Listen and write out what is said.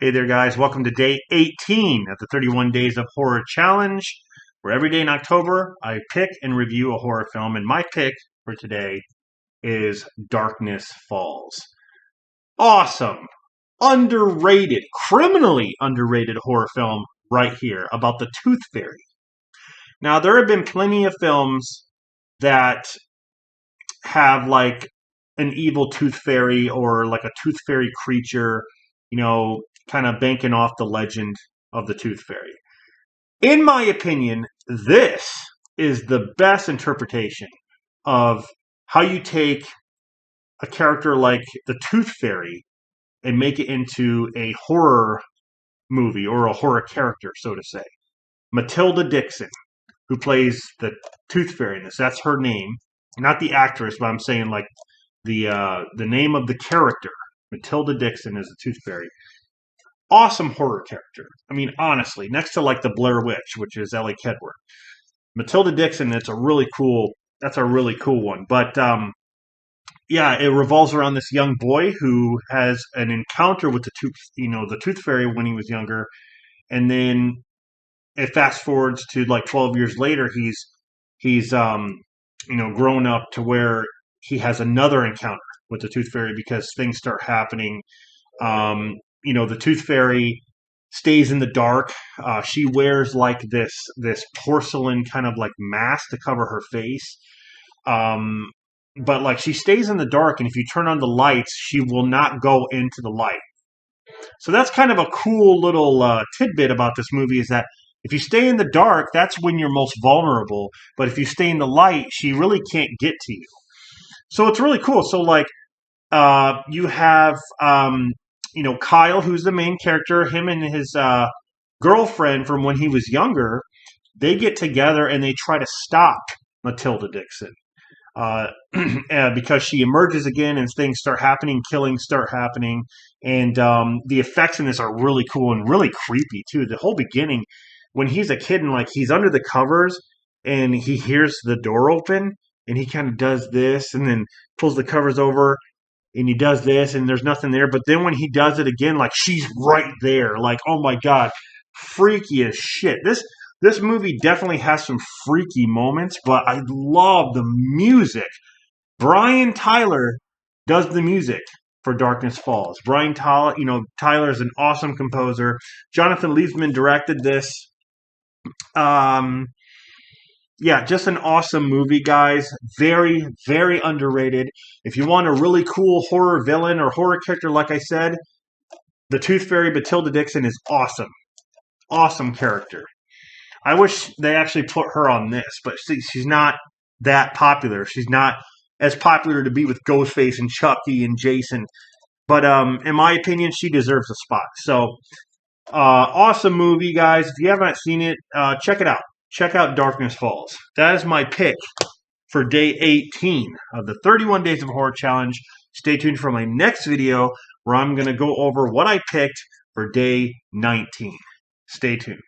Hey there, guys. Welcome to day 18 of the 31 Days of Horror Challenge, where every day in October I pick and review a horror film. And my pick for today is Darkness Falls. Awesome, underrated, criminally underrated horror film right here about the Tooth Fairy. Now, there have been plenty of films that have like an evil tooth fairy or like a tooth fairy creature, kind of banking off the legend of the tooth fairy. In my opinion, this is the best interpretation of how you take a character like the tooth fairy and make it into a horror movie or a horror character, so to say. Matilda Dixon, who plays the tooth fairy in this, that's her name. Not the actress, but I'm saying like the name of the character. Matilda Dixon is the tooth fairy. Awesome horror character. I mean, honestly, next to like the Blair Witch, which is Ellie Kedward. Matilda Dixon, that's a really cool one. But yeah, it revolves around this young boy who has an encounter with the tooth fairy when he was younger, and then it fast forwards to like 12 years later. He's grown up to where he has another encounter with the tooth fairy because things start happening. The tooth fairy stays in the dark. She wears like this porcelain kind of like mask to cover her face. But like she stays in the dark, and if you turn on the lights, she will not go into the light. So that's kind of a cool little tidbit about this movie, is that if you stay in the dark, that's when you're most vulnerable. But if you stay in the light, she really can't get to you. So it's really cool. So like you have Kyle, who's the main character. Him and his girlfriend from when he was younger, they get together and they try to stop Matilda Dixon because she emerges again and things start happening, killings start happening, and the effects in this are really cool and really creepy too. The whole beginning, when he's a kid and like he's under the covers and he hears the door open and he kind of does this and then pulls the covers over and he does this and there's nothing there. But then when he does it again, like she's right there. Like, oh my God, freaky as shit. This movie definitely has some freaky moments, but I love the music. Brian Tyler does the music for Darkness Falls. Brian Tyler, Tyler is an awesome composer. Jonathan Liebsman directed this. Yeah, just an awesome movie, guys. Very, very underrated. If you want a really cool horror villain or horror character, like I said, the Tooth Fairy Matilda Dixon is awesome. Awesome character. I wish they actually put her on this, but she's not that popular. She's not as popular to be with Ghostface and Chucky and Jason. But in my opinion, she deserves a spot. So, awesome movie, guys. If you haven't seen it, check it out. Check out Darkness Falls. That is my pick for day 18 of the 31 Days of Horror Challenge. Stay tuned for my next video where I'm going to go over what I picked for day 19. Stay tuned.